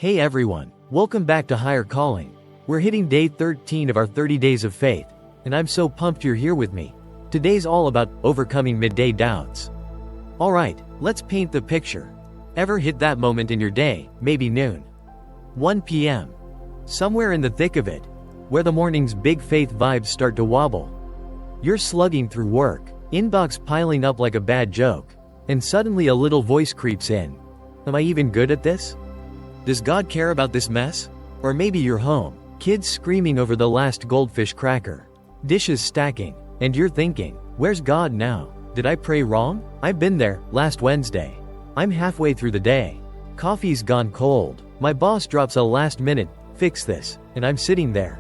Hey everyone, welcome back to Higher Calling. We're hitting day 13 of our 30 days of faith, and I'm so pumped you're here with me. Today's all about overcoming midday doubts. Alright, let's paint the picture. Ever hit that moment in your day, maybe noon, 1 p.m., somewhere in the thick of it, where the morning's big faith vibes start to wobble? You're slugging through work, inbox piling up like a bad joke, and suddenly a little voice creeps in. Am I even good at this? Does God care about this mess? Or maybe you're home, kids screaming over the last goldfish cracker, dishes stacking, and you're thinking, where's God now? Did I pray wrong? I've been there. Last Wednesday, I'm halfway through the day. Coffee's gone cold. My boss drops a last minute, fix this, and I'm sitting there,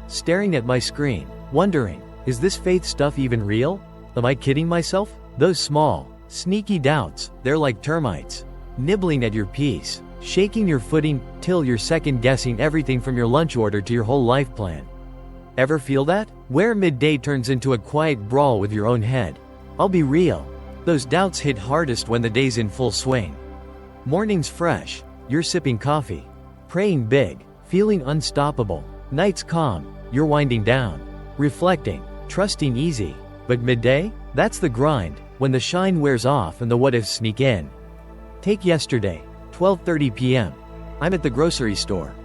staring at my screen, wondering, is this faith stuff even real? Am I kidding myself? Those small, sneaky doubts, they're like termites, nibbling at your peace, shaking your footing till you're second-guessing everything from your lunch order to your whole life plan. Ever feel that? Where midday turns into a quiet brawl with your own head. I'll be real. Those doubts hit hardest when the day's in full swing. Morning's fresh, you're sipping coffee, praying big, feeling unstoppable. Night's calm, you're winding down, reflecting, trusting easy. But midday? That's the grind, when the shine wears off and the what-ifs sneak in. Take yesterday, 12:30 p.m. I'm at the grocery store.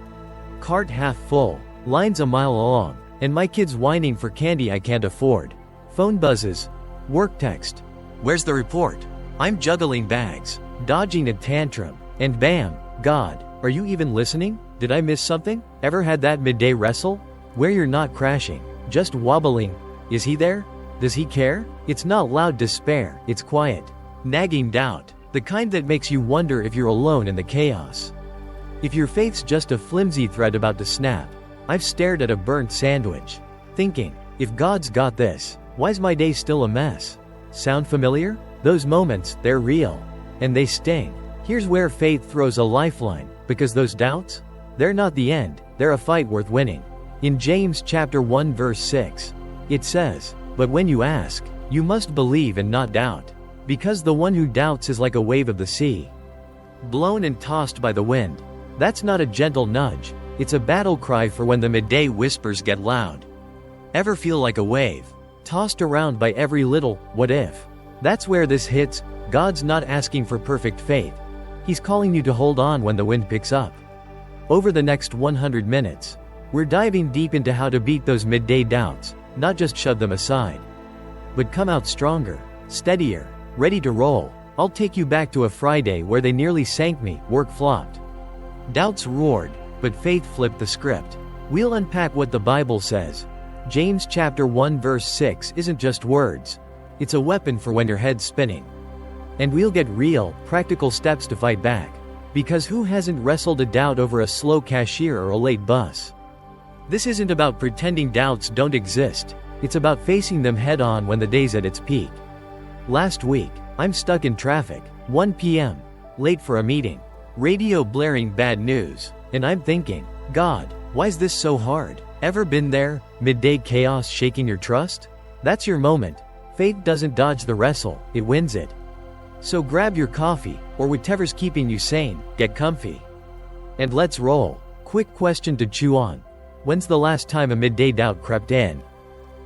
Cart half full, lines a mile long, and my kids whining for candy I can't afford. Phone buzzes. Work text. Where's the report? I'm juggling bags, dodging a tantrum, and bam, God, are you even listening? Did I miss something? Ever had that midday wrestle? Where you're not crashing, just wobbling. Is he there? Does he care? It's not loud despair, it's quiet, nagging doubt. The kind that makes you wonder if you're alone in the chaos. If your faith's just a flimsy thread about to snap. I've stared at a burnt sandwich, thinking, if God's got this, why's my day still a mess? Sound familiar? Those moments, they're real. And they sting. Here's where faith throws a lifeline, because those doubts? They're not the end, they're a fight worth winning. In James chapter 1 verse 6, it says, "But when you ask, you must believe and not doubt. Because the one who doubts is like a wave of the sea, blown and tossed by the wind." That's not a gentle nudge, it's a battle cry for when the midday whispers get loud. Ever feel like a wave, tossed around by every little, what if? That's where this hits. God's not asking for perfect faith. He's calling you to hold on when the wind picks up. Over the next 100 minutes, we're diving deep into how to beat those midday doubts, not just shove them aside, but come out stronger, steadier, ready to roll. I'll take you back to a Friday where they nearly sank me. Work flopped, doubts roared, but faith flipped the script. We'll unpack what the Bible says. James chapter 1 verse 6 isn't just words. It's a weapon for when your head's spinning. And we'll get real, practical steps to fight back. Because who hasn't wrestled a doubt over a slow cashier or a late bus? This isn't about pretending doubts don't exist. It's about facing them head on when the day's at its peak. Last week, I'm stuck in traffic, 1 p.m., late for a meeting, radio blaring bad news, and I'm thinking, God, why's this so hard? Ever been there, midday chaos shaking your trust? That's your moment. Faith doesn't dodge the wrestle, it wins it. So grab your coffee, or whatever's keeping you sane, get comfy, and let's roll. Quick question to chew on. When's the last time a midday doubt crept in,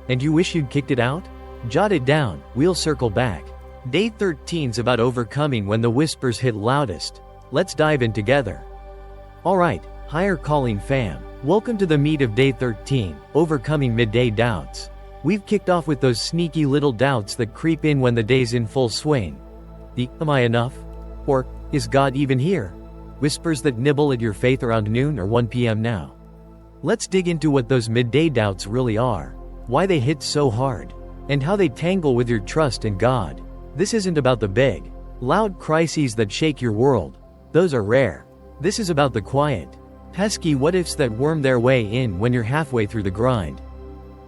and you wish you'd kicked it out? Jot it down, we'll circle back. Day 13's about overcoming when the whispers hit loudest. Let's dive in together. Alright, Higher Calling fam, welcome to the meat of day 13, overcoming midday doubts. We've kicked off with those sneaky little doubts that creep in when the day's in full swing. The, am I enough? Or, is God even here? Whispers that nibble at your faith around noon or 1 p.m. now. Let's dig into what those midday doubts really are, why they hit so hard, and how they tangle with your trust in God. This isn't about the big, loud crises that shake your world. Those are rare. This is about the quiet, pesky what-ifs that worm their way in when you're halfway through the grind.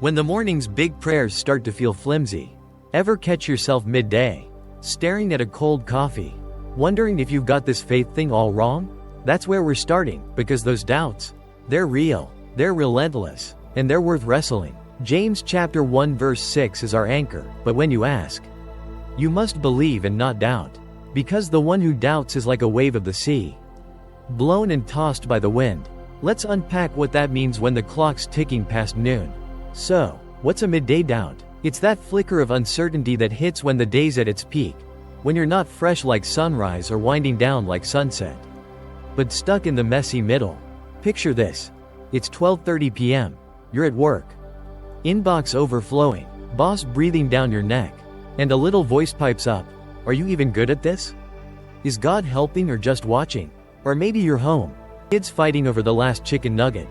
When the morning's big prayers start to feel flimsy. Ever catch yourself midday, staring at a cold coffee, wondering if you've got this faith thing all wrong? That's where we're starting, because those doubts, they're real, they're relentless, and they're worth wrestling. James chapter 1 verse 6 is our anchor. But when you ask, you must believe and not doubt. Because the one who doubts is like a wave of the sea, blown and tossed by the wind. Let's unpack what that means when the clock's ticking past noon. So, what's a midday doubt? It's that flicker of uncertainty that hits when the day's at its peak, when you're not fresh like sunrise or winding down like sunset, but stuck in the messy middle. Picture this. It's 12:30 p.m. You're at work. Inbox overflowing, boss breathing down your neck, and a little voice pipes up. Are you even good at this? Is God helping or just watching? Or maybe you're home, kids fighting over the last chicken nugget,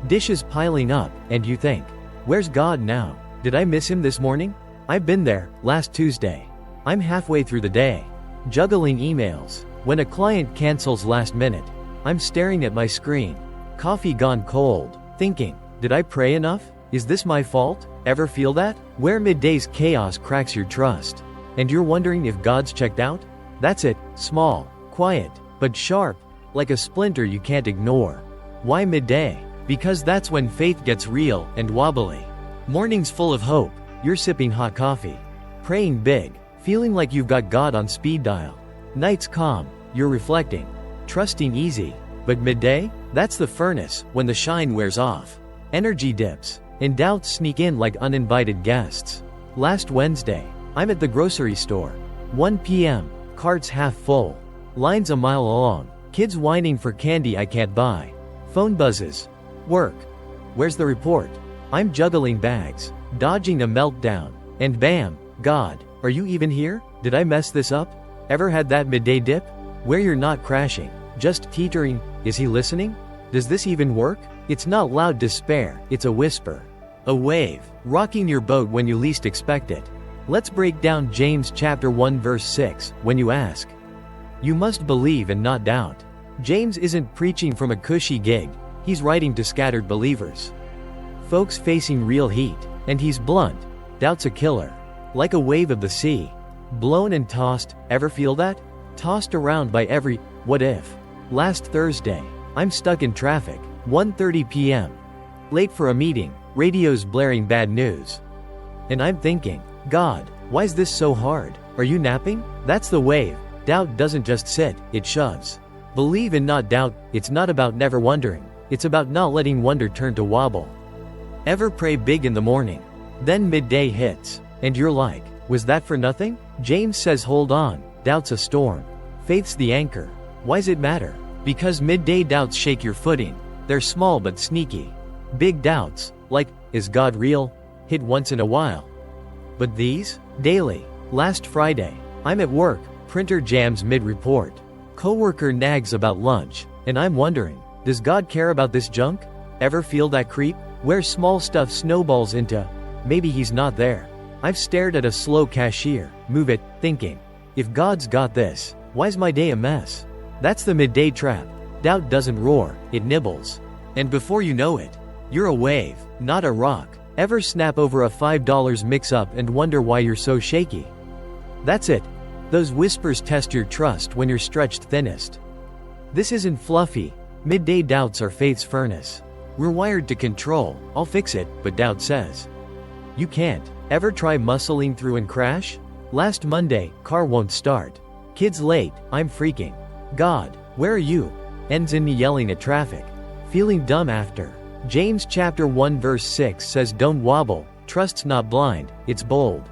dishes piling up, and you think, where's God now? Did I miss him this morning? I've been there, last Tuesday. I'm halfway through the day, juggling emails. When a client cancels last minute, I'm staring at my screen, coffee gone cold, thinking, did I pray enough? Is this my fault? Ever feel that? Where midday's chaos cracks your trust, and you're wondering if God's checked out? That's it, small, quiet, but sharp, like a splinter you can't ignore. Why midday? Because that's when faith gets real and wobbly. Mornings full of hope, you're sipping hot coffee, praying big, feeling like you've got God on speed dial. Nights calm, you're reflecting, trusting easy. But midday? That's the furnace, when the shine wears off. Energy dips, and doubts sneak in like uninvited guests. Last Wednesday, I'm at the grocery store. 1 p.m., carts half full, lines a mile long, kids whining for candy I can't buy. Phone buzzes. Work. Where's the report? I'm juggling bags, dodging a meltdown, and bam, God, are you even here? Did I mess this up? Ever had that midday dip? Where you're not crashing, just teetering. Is he listening? Does this even work? It's not loud despair, it's a whisper. A wave, rocking your boat when you least expect it. Let's break down James chapter 1 verse 6, when you ask. You must believe and not doubt. James isn't preaching from a cushy gig, he's writing to scattered believers, folks facing real heat, and he's blunt. Doubt's a killer. Like a wave of the sea, blown and tossed. Ever feel that? Tossed around by every what if. Last Thursday, I'm stuck in traffic, 1:30 p.m. Late for a meeting, radio's blaring bad news. And I'm thinking, God, why's this so hard? Are you napping? That's the wave. Doubt doesn't just sit, it shoves. Believe and not doubt. It's not about never wondering, it's about not letting wonder turn to wobble. Ever pray big in the morning, then midday hits, and you're like, was that for nothing? James says hold on, doubt's a storm, faith's the anchor. Why's it matter? Because midday doubts shake your footing. They're small but sneaky. Big doubts, like, is God real? Hit once in a while. But these? Daily. Last Friday, I'm at work, printer jams mid-report. Coworker nags about lunch, and I'm wondering, does God care about this junk? Ever feel that creep? Where small stuff snowballs into, maybe he's not there. I've stared at a slow cashier, move it, thinking, if God's got this, why's my day a mess? That's the midday trap. Doubt doesn't roar, it nibbles. And before you know it, you're a wave, not a rock. Ever snap over a $5 mix-up and wonder why you're so shaky? That's it. Those whispers test your trust when you're stretched thinnest. This isn't fluffy. Midday doubts are faith's furnace. We're wired to control, I'll fix it, but doubt says, you can't. Ever try muscling through and crash? Last Monday, car won't start. Kids late, I'm freaking. God, where are you? Ends in me yelling at traffic. Feeling dumb after. James chapter 1 verse 6 says don't wobble, trust's not blind, it's bold.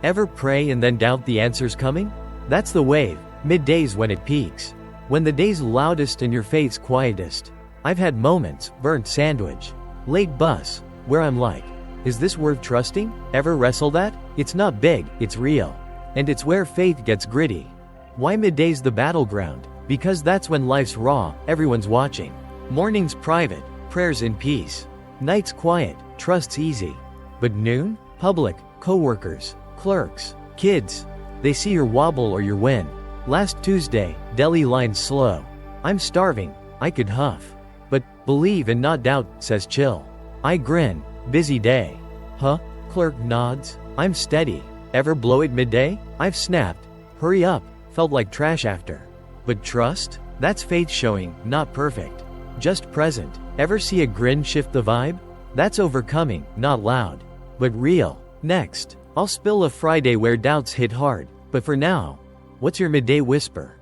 Ever pray and then doubt the answer's coming? That's the wave, midday's when it peaks. When the day's loudest and your faith's quietest. I've had moments, burnt sandwich, late bus, where I'm like, is this worth trusting? Ever wrestle that? It's not big, it's real. And it's where faith gets gritty. Why midday's the battleground? Because that's when life's raw, everyone's watching. Morning's private, prayers in peace. Night's quiet, trust's easy. But noon? Public, co-workers, clerks, kids. They see your wobble or your win. Last Tuesday, deli line slow. I'm starving, I could huff. But, believe and not doubt, says chill. I grin, busy day. Huh? Clerk nods. I'm steady. Ever blow it midday? I've snapped. Hurry up, felt like trash after. But trust? That's faith showing, not perfect. Just present. Ever see a grin shift the vibe? That's overcoming, not loud, but real. Next, I'll spill a Friday where doubts hit hard, but for now, what's your midday whisper?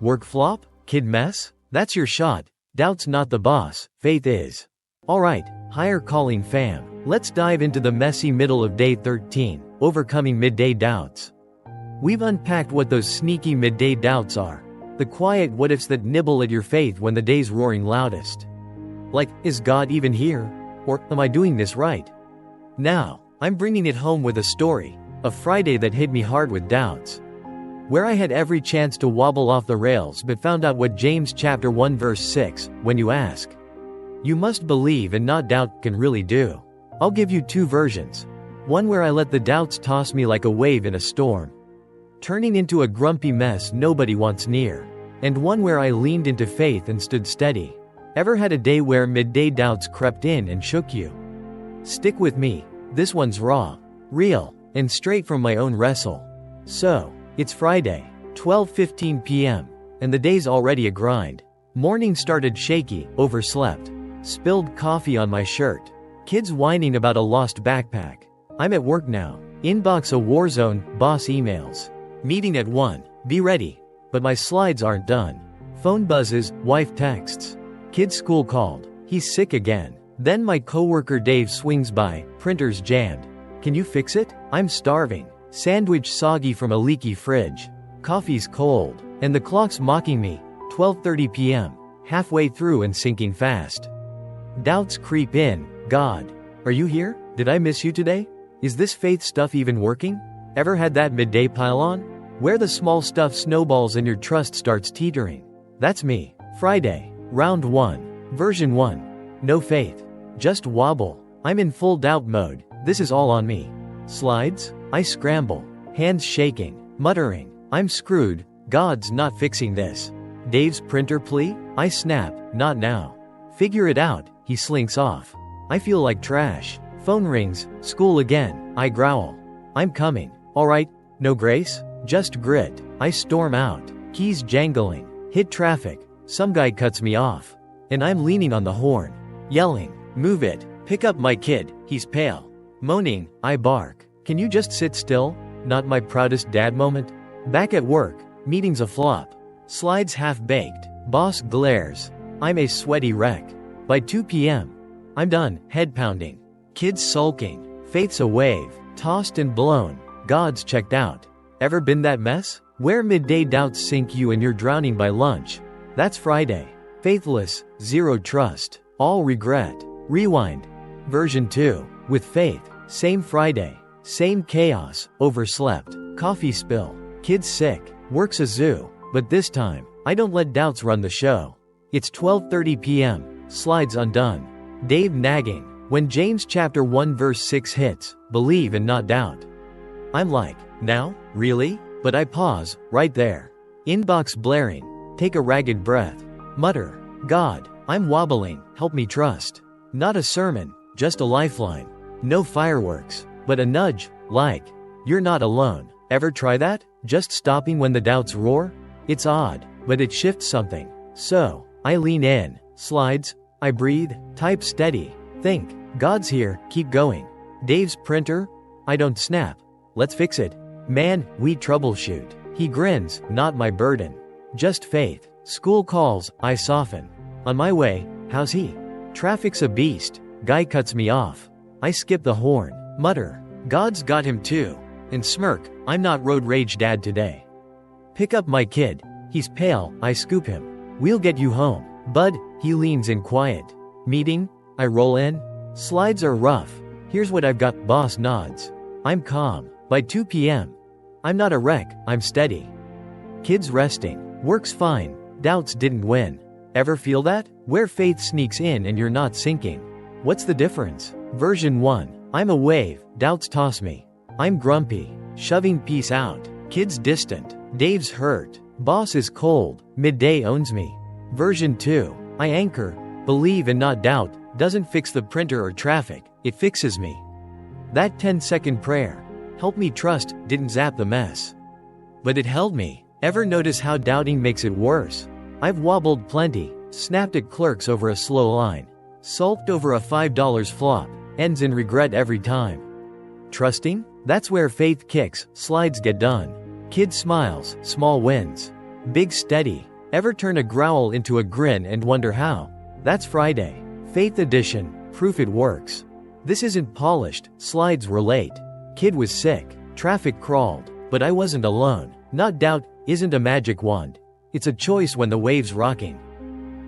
Work flop? Kid mess? That's your shot. Doubt's not the boss, faith is. Alright, higher calling fam. Let's dive into the messy middle of day 13, overcoming midday doubts. We've unpacked what those sneaky midday doubts are. The quiet what-ifs that nibble at your faith when the day's roaring loudest. Like, is God even here? Or, am I doing this right? Now, I'm bringing it home with a story, a Friday that hit me hard with doubts. Where I had every chance to wobble off the rails but found out what James chapter 1 verse 6, when you ask, you must believe and not doubt, can really do. I'll give you two versions. One where I let the doubts toss me like a wave in a storm, turning into a grumpy mess nobody wants near. And one where I leaned into faith and stood steady. Ever had a day where midday doubts crept in and shook you? Stick with me, this one's raw, real, and straight from my own wrestle. So, it's Friday, 12:15 p.m., and the day's already a grind. Morning started shaky, overslept, spilled coffee on my shirt, kids whining about a lost backpack. I'm at work now, inbox a war zone, boss emails. Meeting at 1, be ready. But my slides aren't done. Phone buzzes, wife texts. Kid's school called, he's sick again. Then my coworker Dave swings by, printer's jammed. Can you fix it? I'm starving. Sandwich soggy from a leaky fridge. Coffee's cold. And the clock's mocking me, 12:30 p.m., halfway through and sinking fast. Doubts creep in. God, are you here? Did I miss you today? Is this faith stuff even working? Ever had that midday pile on? Where the small stuff snowballs and your trust starts teetering. That's me. Friday. Round 1. Version 1. No faith. Just wobble. I'm in full doubt mode. This is all on me. Slides? I scramble. Hands shaking. Muttering. I'm screwed. God's not fixing this. Dave's printer plea? I snap. Not now. Figure it out. He slinks off. I feel like trash. Phone rings. School again. I growl. I'm coming. Alright. No grace? Just grit. I storm out. Keys jangling. Hit traffic. Some guy cuts me off. And I'm leaning on the horn. Yelling. Move it. Pick up my kid. He's pale. Moaning. I bark. Can you just sit still? Not my proudest dad moment. Back at work. Meeting's a flop. Slides half-baked. Boss glares. I'm a sweaty wreck. By 2 p.m. I'm done. Head pounding. Kids sulking. Faith's a wave. Tossed and blown. God's checked out. Ever been that mess? Where midday doubts sink you and you're drowning by lunch. That's Friday. Faithless, zero trust, all regret. Rewind. Version 2. With faith. Same Friday. Same chaos, overslept. Coffee spill. Kids sick. Work's a zoo. But this time, I don't let doubts run the show. It's 12:30 p.m. Slides undone. Dave nagging. When James chapter 1 verse 6 hits, believe and not doubt. I'm like, now? Really? But I pause, right there. Inbox blaring. Take a ragged breath. Mutter. God, I'm wobbling, help me trust. Not a sermon, just a lifeline. No fireworks, but a nudge, like, you're not alone. Ever try that? Just stopping when the doubts roar? It's odd, but it shifts something. So, I lean in. Slides. I breathe. Type steady. Think. God's here, keep going. Dave's printer? I don't snap. Let's fix it. Man, we troubleshoot. He grins, not my burden. Just faith. School calls, I soften. On my way, how's he? Traffic's a beast. Guy cuts me off. I skip the horn. Mutter. God's got him too. And smirk, I'm not road rage dad today. Pick up my kid. He's pale, I scoop him. We'll get you home. Bud, he leans in quiet. Meeting? I roll in. Slides are rough. Here's what I've got, boss nods. I'm calm. By 2 p.m. I'm not a wreck, I'm steady. Kids resting. Work's fine. Doubts didn't win. Ever feel that? Where faith sneaks in and you're not sinking. What's the difference? Version 1. I'm a wave. Doubts toss me. I'm grumpy. Shoving peace out. Kids distant. Dave's hurt. Boss is cold. Midday owns me. Version 2. I anchor. Believe and not doubt. Doesn't fix the printer or traffic. It fixes me. That 10-second prayer. Help me trust, didn't zap the mess. But it held me. Ever notice how doubting makes it worse? I've wobbled plenty, snapped at clerks over a slow line, sulked over a $5 flop, ends in regret every time. Trusting? That's where faith kicks, slides get done. Kid smiles, small wins. Big steady. Ever turn a growl into a grin and wonder how? That's Friday. Faith edition, proof it works. This isn't polished, slides were late. Kid was sick, traffic crawled, but I wasn't alone. Not doubt, isn't a magic wand. It's a choice when the wave's rocking.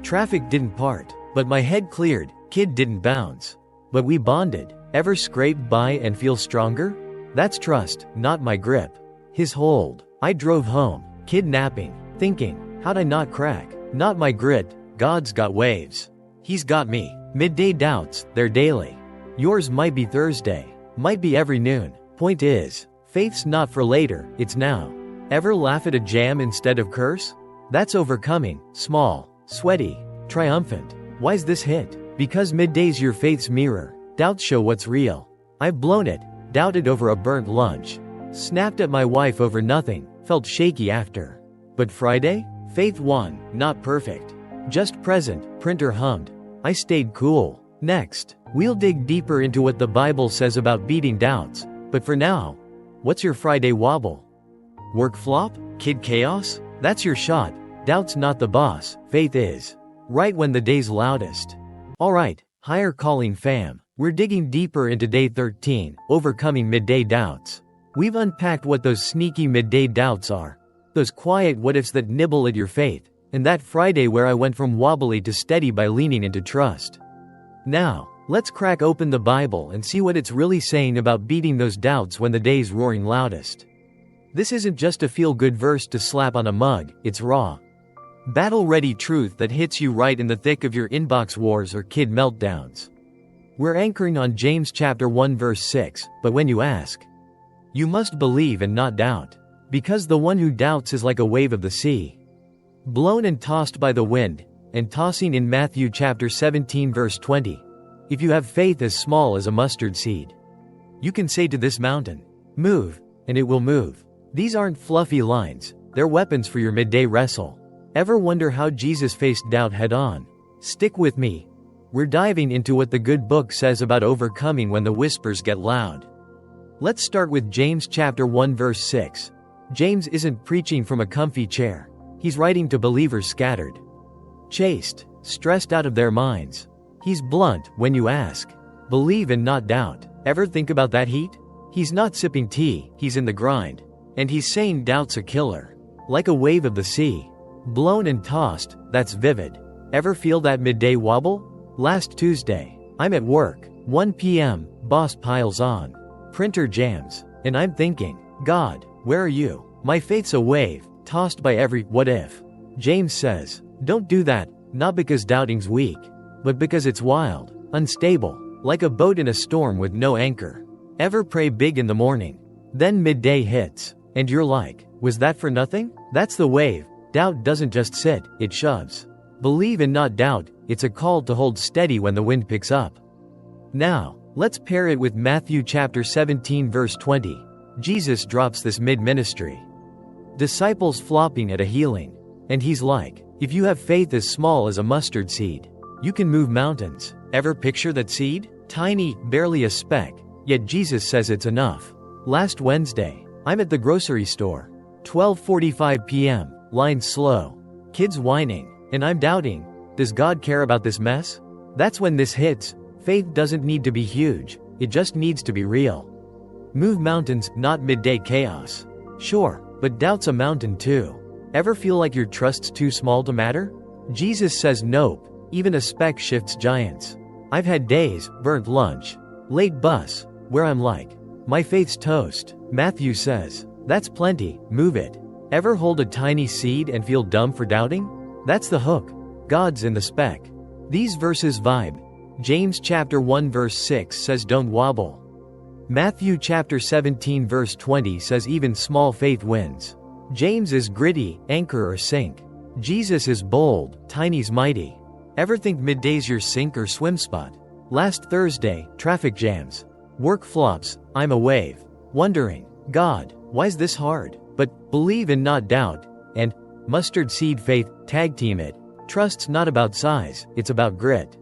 Traffic didn't part, but my head cleared, kid didn't bounce. But we bonded. Ever scrape by and feel stronger? That's trust, not my grip. His hold. I drove home, kid napping, thinking, how'd I not crack? Not my grit, God's got waves. He's got me. Midday doubts, they're daily. Yours might be Thursday, might be every noon. Point is, faith's not for later, it's now. Ever laugh at a jam instead of curse? That's overcoming, small, sweaty, triumphant. Why's this hit? Because midday's your faith's mirror. Doubts show what's real. I've blown it, doubted over a burnt lunch. Snapped at my wife over nothing, felt shaky after. But Friday? Faith won, not perfect. Just present, printer hummed. I stayed cool. Next, we'll dig deeper into what the Bible says about beating doubts. But for now, what's your Friday wobble? Work flop? Kid chaos? That's your shot. Doubt's not the boss, faith is. Right when the day's loudest. Alright, higher calling fam. We're digging deeper into day 13, overcoming midday doubts. We've unpacked what those sneaky midday doubts are. Those quiet what-ifs that nibble at your faith. And that Friday where I went from wobbly to steady by leaning into trust. Now, let's crack open the Bible and see what it's really saying about beating those doubts when the day's roaring loudest. This isn't just a feel-good verse to slap on a mug, it's raw. Battle-ready truth that hits you right in the thick of your inbox wars or kid meltdowns. We're anchoring on James chapter 1 verse 6, but when you ask, you must believe and not doubt. Because the one who doubts is like a wave of the sea, blown and tossed by the wind, and tossing in Matthew chapter 17 verse 20. If you have faith as small as a mustard seed, you can say to this mountain, move, and it will move. These aren't fluffy lines, they're weapons for your midday wrestle. Ever wonder how Jesus faced doubt head on? Stick with me. We're diving into what the good book says about overcoming when the whispers get loud. Let's start with James chapter 1 verse 6. James isn't preaching from a comfy chair. He's writing to believers scattered, chased, stressed out of their minds. He's blunt when you ask, believe and not doubt. Ever think about that heat? He's not sipping tea, he's in the grind. And he's saying doubt's a killer. Like a wave of the sea. Blown and tossed, that's vivid. Ever feel that midday wobble? Last Tuesday, I'm at work, 1 p.m., boss piles on. Printer jams. And I'm thinking, God, where are you? My faith's a wave, tossed by every what if. James says, don't do that, not because doubting's weak, but because it's wild, unstable, like a boat in a storm with no anchor. Ever pray big in the morning? Then midday hits, and you're like, was that for nothing? That's the wave. Doubt doesn't just sit, it shoves. Believe and not doubt, it's a call to hold steady when the wind picks up. Now, let's pair it with Matthew chapter 17 verse 20. Jesus drops this mid-ministry. Disciples flopping at a healing. And he's like, if you have faith as small as a mustard seed, you can move mountains. Ever picture that seed? Tiny, barely a speck, yet Jesus says it's enough. Last Wednesday, I'm at the grocery store. 12:45 p.m., line slow. Kids whining, and I'm doubting, does God care about this mess? That's when this hits. Faith doesn't need to be huge, it just needs to be real. Move mountains, not midday chaos. Sure, but doubt's a mountain too. Ever feel like your trust's too small to matter? Jesus says nope, even a speck shifts giants. I've had days, burnt lunch, late bus, where I'm like, my faith's toast. Matthew says, that's plenty, move it. Ever hold a tiny seed and feel dumb for doubting? That's the hook. God's in the speck. These verses vibe. James chapter 1 verse 6 says don't wobble. Matthew chapter 17 verse 20 says even small faith wins. James is gritty, anchor or sink. Jesus is bold, tiny's mighty. Ever think midday's your sink or swim spot? Last Thursday, traffic jams. Work flops, I'm a wave. Wondering, God, why's this hard? But believe and not doubt. And mustard seed faith, tag team it. Trust's not about size, it's about grit.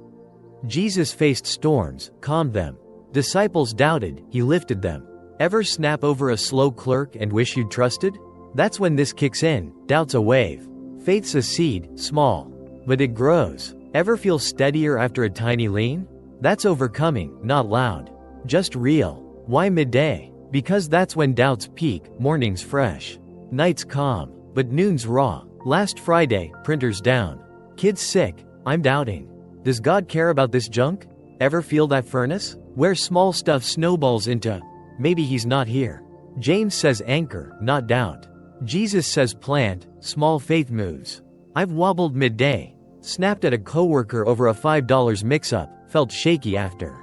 Jesus faced storms, calmed them. Disciples doubted, he lifted them. Ever snap over a slow clerk and wish you'd trusted? That's when this kicks in, doubt's a wave. Faith's a seed, small, but it grows. Ever feel steadier after a tiny lean? That's overcoming, not loud, just real. Why midday? Because that's when doubts peak, mornings fresh, nights calm, but noons raw. Last Friday, printers down, kids sick, I'm doubting. Does God care about this junk? Ever feel that furnace? Where small stuff snowballs into, maybe he's not here. James says anchor, not doubt. Jesus says plant, small faith moves. I've wobbled midday, snapped at a coworker over a $5 mix-up, felt shaky after.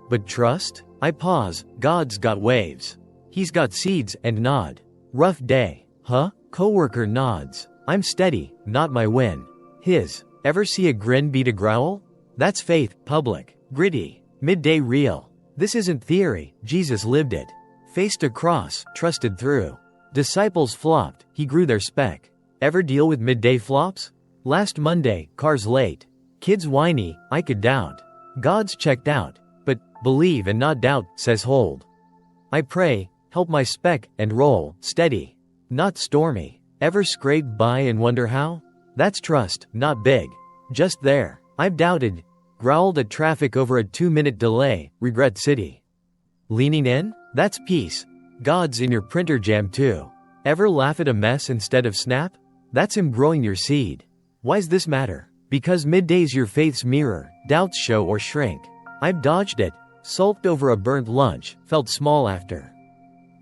But trust? I pause, God's got waves. He's got seeds, and nod. Rough day, huh? Coworker nods. I'm steady, not my win. His. Ever see a grin beat a growl? That's faith, public, gritty, midday real. This isn't theory, Jesus lived it. Faced a cross, trusted through. Disciples flopped, he grew their spec. Ever deal with midday flops? Last Monday, cars late. Kids whiny, I could doubt. God's checked out, but believe and not doubt, says hold. I pray, help my spec, and roll, steady. Not stormy. Ever scraped by and wonder how? That's trust, not big. Just there. I've doubted. Growled at traffic over a 2-minute delay, regret city. Leaning in? That's peace. God's in your printer jam too. Ever laugh at a mess instead of snap? That's him growing your seed. Why's this matter? Because midday's your faith's mirror, doubts show or shrink. I've dodged it, sulked over a burnt lunch, felt small after.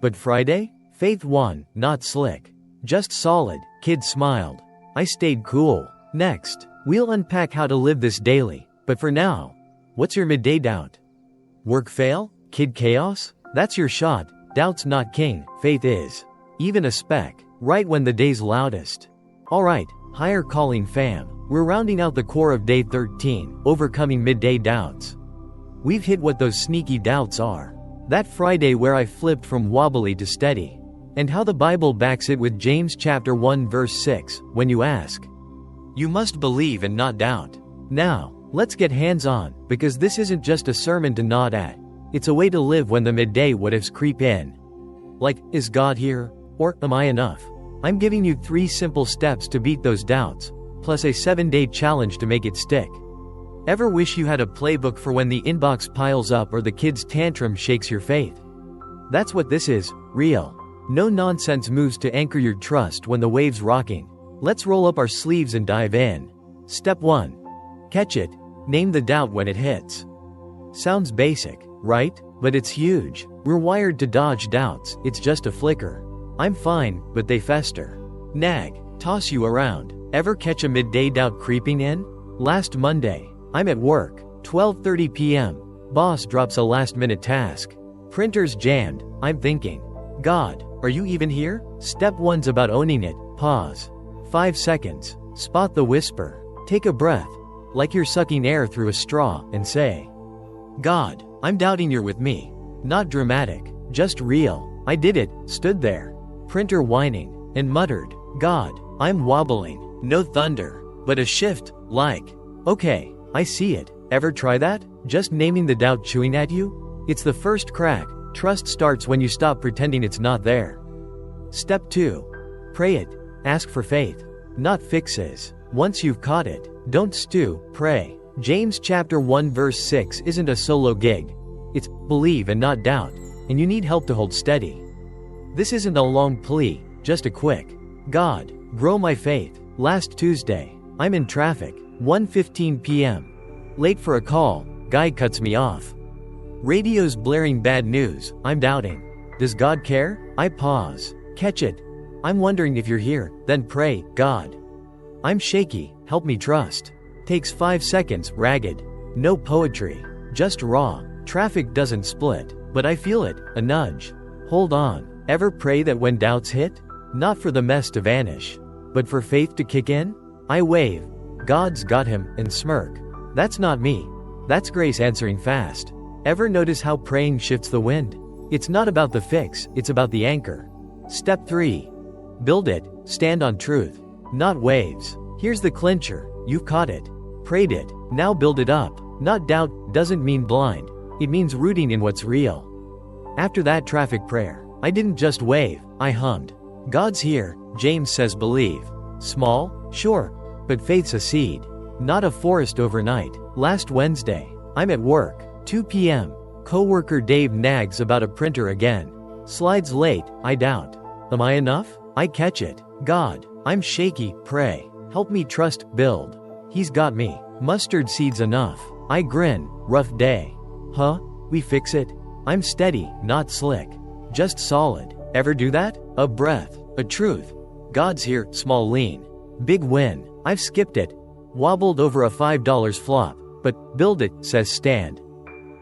But Friday? Faith won, not slick. Just solid, kid smiled. I stayed cool. Next, we'll unpack how to live this daily, but for now, what's your midday doubt? Work fail? Kid chaos? That's your shot. Doubt's not king, faith is. Even a speck, right when the day's loudest. Alright, higher calling fam. We're rounding out the core of day 13, overcoming midday doubts. We've hit what those sneaky doubts are. That Friday where I flipped from wobbly to steady. And how the Bible backs it with James chapter 1 verse 6, when you ask. You must believe and not doubt. Now, let's get hands-on, because this isn't just a sermon to nod at. It's a way to live when the midday what-ifs creep in. Like, is God here? Or am I enough? I'm giving you 3 simple steps to beat those doubts, plus a 7-day challenge to make it stick. Ever wish you had a playbook for when the inbox piles up or the kid's tantrum shakes your faith? That's what this is, real. No nonsense moves to anchor your trust when the wave's rocking. Let's roll up our sleeves and dive in. Step 1. Catch it. Name the doubt when it hits. Sounds basic, right? But it's huge. We're wired to dodge doubts, it's just a flicker. I'm fine, but they fester. Nag, toss you around. Ever catch a midday doubt creeping in? Last Monday, I'm at work, 12:30 p.m. Boss drops a last-minute task. Printer's jammed, I'm thinking. God, are you even here? Step 1's about owning it. Pause. 5 seconds. Spot the whisper. Take a breath, like you're sucking air through a straw, and say, God, I'm doubting you're with me. Not dramatic, just real. I did it, stood there. Printer whining, and muttered, God, I'm wobbling. No thunder, but a shift, like, okay, I see it. Ever try that? Just naming the doubt chewing at you? It's the first crack. Trust starts when you stop pretending it's not there. Step 2. Pray it. Ask for faith, not fixes. Once you've caught it, don't stew, pray. James chapter 1 verse 6 isn't a solo gig. It's believe and not doubt, and you need help to hold steady. This isn't a long plea, just a quick, God, grow my faith. Last Tuesday, I'm in traffic, 1:15 p.m. Late for a call, guy cuts me off. Radio's blaring bad news, I'm doubting. Does God care? I pause. Catch it. I'm wondering if you're here, then pray, God. I'm shaky, help me trust. Takes 5 seconds, ragged. No poetry, just raw. Traffic doesn't split, but I feel it, a nudge. Hold on. Ever pray that when doubts hit? Not for the mess to vanish, but for faith to kick in? I wave. God's got him, and smirk. That's not me. That's grace answering fast. Ever notice how praying shifts the wind? It's not about the fix, it's about the anchor. Step 3. Build it, stand on truth, not waves. Here's the clincher, you've caught it. Prayed it, now build it up. Not doubt doesn't mean blind, it means rooting in what's real. After that traffic prayer, I didn't just wave, I hummed. God's here, James says believe. Small, Sure, but faith's a seed, not a forest overnight. Last Wednesday, I'm at work, 2 p.m. Coworker Dave nags about a printer again. Slides late, I doubt. Am I enough? I catch it. God, I'm shaky, pray. Help me trust, build. He's got me. Mustard seeds enough. I grin, rough day. Huh? We fix it? I'm steady, not slick. Just solid. Ever do that? A breath, a truth. God's here, small lean. Big win. I've skipped it. Wobbled over a $5 flop. But, build it, says stand.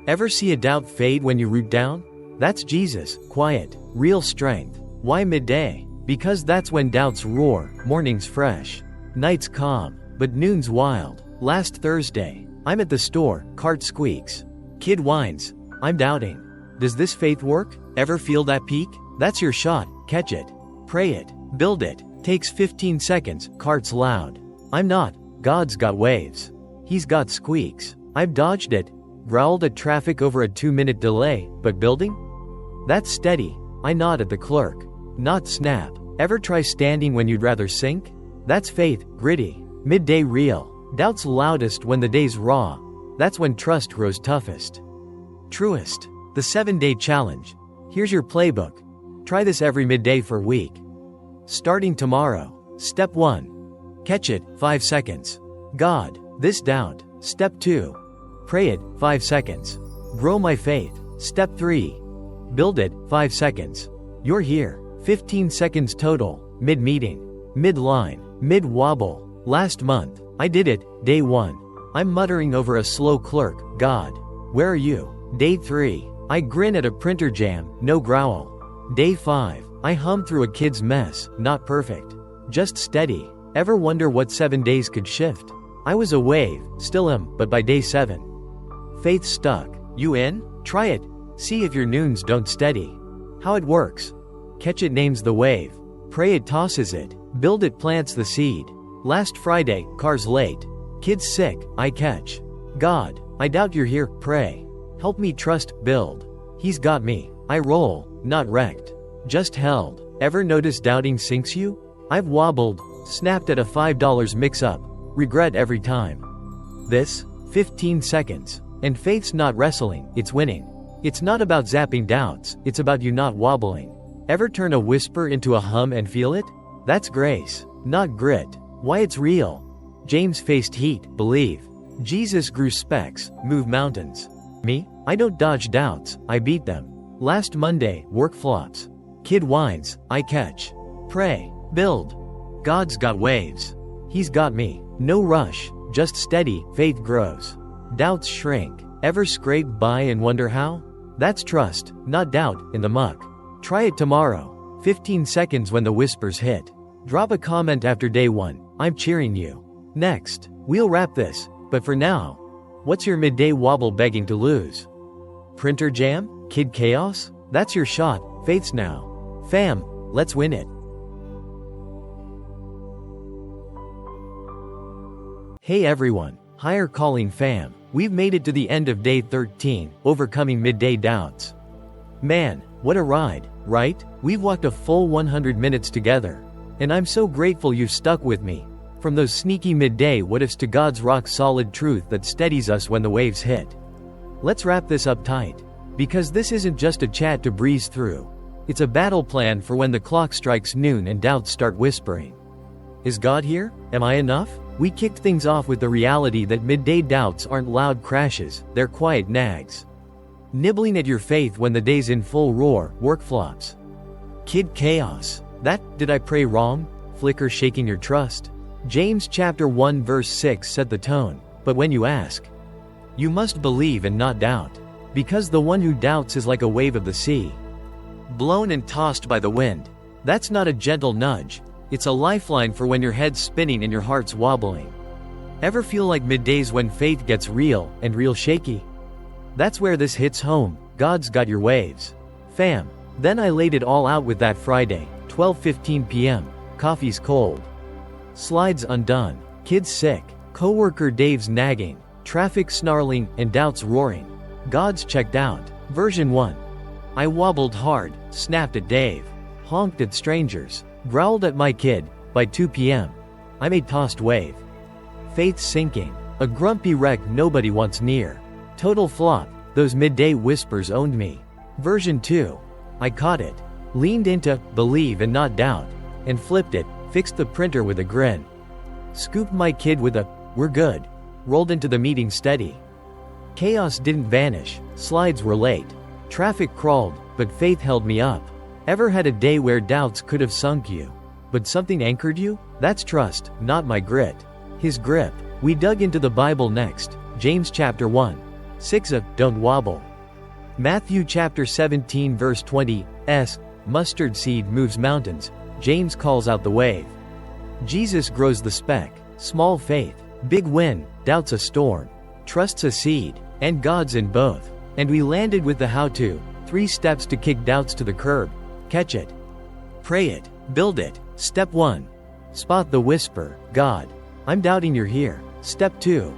Ever see a doubt fade when you root down? That's Jesus, quiet, real strength. Why midday? Because that's when doubts roar, morning's fresh. Night's calm, but noon's wild. Last Thursday, I'm at the store, cart squeaks. Kid whines, I'm doubting. Does this faith work? Ever feel that peak? That's your shot, catch it. Pray it, build it. Takes 15 seconds, cart's loud. I'm not, God's got waves. He's got squeaks. I've dodged it. Growled at traffic over a 2-minute delay, but building? That's steady. I nod at the clerk. Not snap. Ever try standing when you'd rather sink? That's faith, gritty. Midday real. Doubt's loudest when the day's raw. That's when trust grows toughest. Truest. The 7-day challenge. Here's your playbook. Try this every midday for a week. Starting tomorrow. Step 1. Catch it, 5 seconds. God, this doubt. Step 2. Pray it, 5 seconds. Grow my faith. Step 3. Build it, 5 seconds. You're here. 15 seconds total. Mid-meeting. Mid-line. Mid-wobble. Last month, I did it, day 1. I'm muttering over a slow clerk, God, where are you? Day 3. I grin at a printer jam, no growl. Day 5. I hum through a kid's mess, not perfect. Just steady. Ever wonder what 7 days could shift? I was a wave, still am, but by day 7. Faith stuck. You in? Try it. See if your noons don't steady. How it works. Catch it names the wave. Pray it tosses it. Build it plants the seed. Last Friday, car's late. Kids sick, I catch. God, I doubt you're here, pray. Help me trust, build. He's got me. I roll, not wrecked. Just held. Ever notice doubting sinks you? I've wobbled, snapped at a $5 mix-up. Regret every time. This? 15 seconds. And faith's not wrestling, it's winning. It's not about zapping doubts, it's about you not wobbling. Ever turn a whisper into a hum and feel it? That's grace, not grit. Why it's real. James faced heat, believe. Jesus grew specks, move mountains. Me? I don't dodge doubts, I beat them. Last Monday, work flops. Kid whines, I catch. Pray, build. God's got waves. He's got me. No rush, just steady, faith grows. Doubts shrink. Ever scrape by and wonder how? That's trust, not doubt, in the muck. Try it tomorrow. 15 seconds when the whispers hit. Drop a comment after day 1. I'm cheering you. Next, we'll wrap this, but for now, what's your midday wobble begging to lose? Printer jam? Kid chaos? That's your shot, faith's now. Fam, let's win it. Hey everyone, Higher Calling fam. We've made it to the end of day 13, overcoming midday doubts. Man, what a ride, right? We've walked a full 100 minutes together. And I'm so grateful you've stuck with me. From those sneaky midday what-ifs to God's rock-solid truth that steadies us when the waves hit. Let's wrap this up tight. Because this isn't just a chat to breeze through. It's a battle plan for when the clock strikes noon and doubts start whispering. Is God here? Am I enough? We kicked things off with the reality that midday doubts aren't loud crashes, they're quiet nags. Nibbling at your faith when the day's in full roar, work flops. Kid chaos. That, did I pray wrong? Flicker shaking your trust. James chapter 1 verse 6 set the tone, but when you ask, you must believe and not doubt. Because the one who doubts is like a wave of the sea. Blown and tossed by the wind. That's not a gentle nudge. It's a lifeline for when your head's spinning and your heart's wobbling. Ever feel like middays when faith gets real and real shaky? That's where this hits home. God's got your waves. Fam. Then I laid it all out with that Friday, 12:15 p.m. Coffee's cold. Slides undone. Kids sick. Coworker Dave's nagging. Traffic snarling and doubts roaring. God's checked out. Version 1. I wobbled hard, snapped at Dave. Honked at strangers. Growled at my kid. By 2 p.m. I'm a tossed wave. Faith sinking. A grumpy wreck nobody wants near. Total flop. Those midday whispers owned me. Version 2. I caught it. Leaned into believe and not doubt. And flipped it, fixed the printer with a grin. Scooped my kid with a we're good. Rolled into the meeting steady. Chaos didn't vanish, slides were late. Traffic crawled, but faith held me up. Ever had a day where doubts could have sunk you? But something anchored you? That's trust, not my grit. His grip. We dug into the Bible next. James chapter 1. 6 don't wobble. Matthew chapter 17 verse 20, mustard seed moves mountains. James calls out the wave. Jesus grows the speck. Small faith. Big win. Doubts a storm. Trusts a seed. And God's in both. And we landed with the how-to. 3 steps to kick doubts to the curb. Catch it. Pray it. Build it. Step 1. Spot the whisper. God, I'm doubting you're here. Step 2.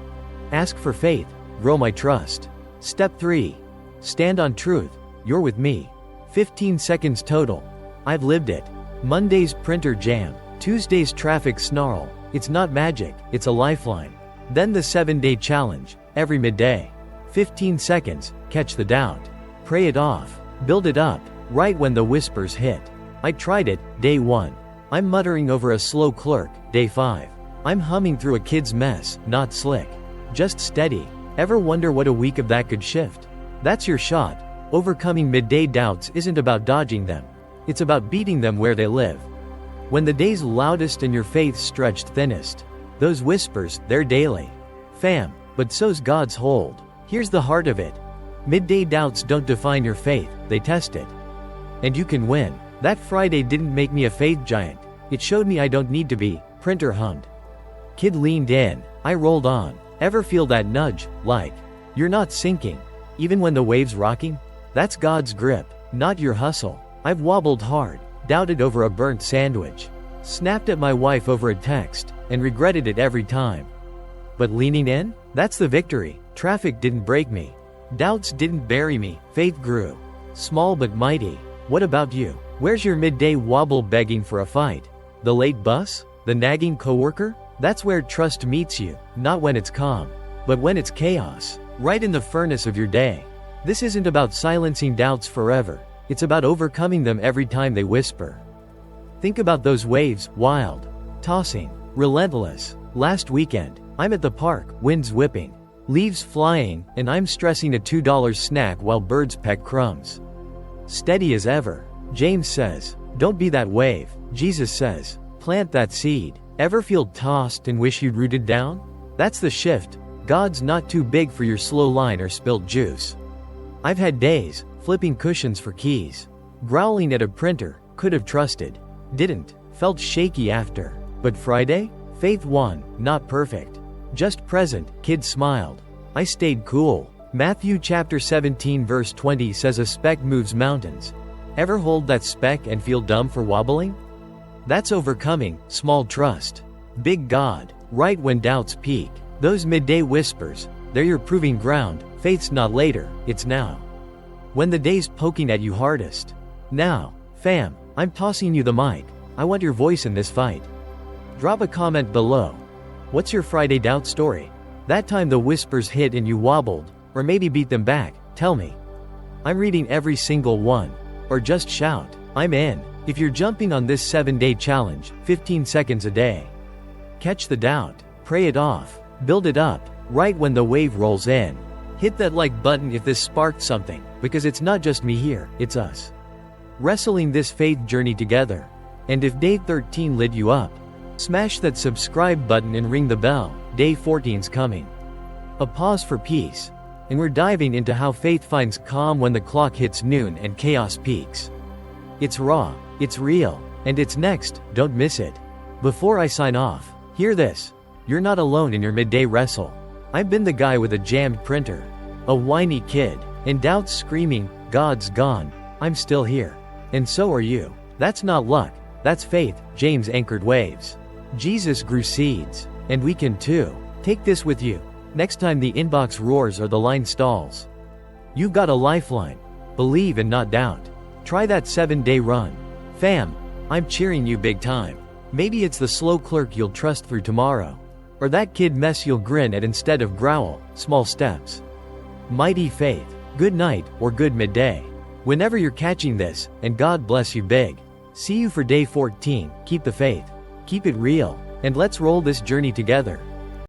Ask for faith. Grow my trust. Step 3. Stand on truth. You're with me. 15 seconds total. I've lived it. Monday's printer jam. Tuesday's traffic snarl. It's not magic, it's a lifeline. Then the 7-day challenge. Every midday. 15 seconds. Catch the doubt. Pray it off. Build it up. Right when the whispers hit. I tried it. Day 1. I'm muttering over a slow clerk. Day 5. I'm humming through a kid's mess. Not slick. Just steady. Ever wonder what a week of that could shift? That's your shot. Overcoming midday doubts isn't about dodging them. It's about beating them where they live. When the day's loudest and your faith stretched thinnest. Those whispers, they're daily. Fam, but so's God's hold. Here's the heart of it. Midday doubts don't define your faith, they test it. And you can win. That Friday didn't make me a faith giant. It showed me I don't need to be. Printer hummed. Kid leaned in. I rolled on. Ever feel that nudge, like you're not sinking, even when the wave's rocking? That's God's grip, not your hustle. I've wobbled hard, doubted over a burnt sandwich, snapped at my wife over a text, and regretted it every time. But leaning in? That's the victory. Traffic didn't break me. Doubts didn't bury me. Faith grew. Small but mighty. What about you? Where's your midday wobble begging for a fight? The late bus? The nagging coworker? That's where trust meets you, not when it's calm, but when it's chaos, right in the furnace of your day. This isn't about silencing doubts forever. It's about overcoming them every time they whisper. Think about those waves, wild, tossing, relentless. Last weekend, I'm at the park, winds whipping, leaves flying, and I'm stressing a $2 snack while birds peck crumbs. Steady as ever. James says, don't be that wave. Jesus says, plant that seed. Ever feel tossed and wish you'd rooted down? That's the shift. God's not too big for your slow line or spilled juice. I've had days, flipping cushions for keys, growling at a printer, could have trusted, didn't, felt shaky after. But Friday? Faith won, not perfect. Just present, kid smiled. I stayed cool. Matthew chapter 17 verse 20 says a speck moves mountains. Ever hold that speck and feel dumb for wobbling? That's overcoming, small trust. Big God, right when doubts peak. Those midday whispers, they're your proving ground. Faith's not later, it's now. When the day's poking at you hardest. Now, fam, I'm tossing you the mic. I want your voice in this fight. Drop a comment below. What's your Friday doubt story? That time the whispers hit and you wobbled, or maybe beat them back, tell me. I'm reading every single one. Or just shout, I'm in. If you're jumping on this 7-day challenge, 15 seconds a day. Catch the doubt, pray it off, build it up, right when the wave rolls in. Hit that like button if this sparked something, because it's not just me here, it's us. Wrestling this faith journey together. And if day 13 lit you up, smash that subscribe button and ring the bell, day 14's coming. A pause for peace. And we're diving into how faith finds calm when the clock hits noon and chaos peaks. It's raw, it's real, and it's next, don't miss it. Before I sign off, hear this. You're not alone in your midday wrestle. I've been the guy with a jammed printer, a whiny kid, and doubts screaming, God's gone, I'm still here. And so are you. That's not luck, that's faith. James anchored waves. Jesus grew seeds, and we can too. Take this with you. Next time the inbox roars or the line stalls. You've got a lifeline. Believe and not doubt. Try that 7-day run. Fam, I'm cheering you big time. Maybe it's the slow clerk you'll trust through tomorrow. Or that kid mess you'll grin at instead of growl. Small steps. Mighty faith. Good night, or good midday. Whenever you're catching this, and God bless you big. See you for day 14, keep the faith. Keep it real. And let's roll this journey together.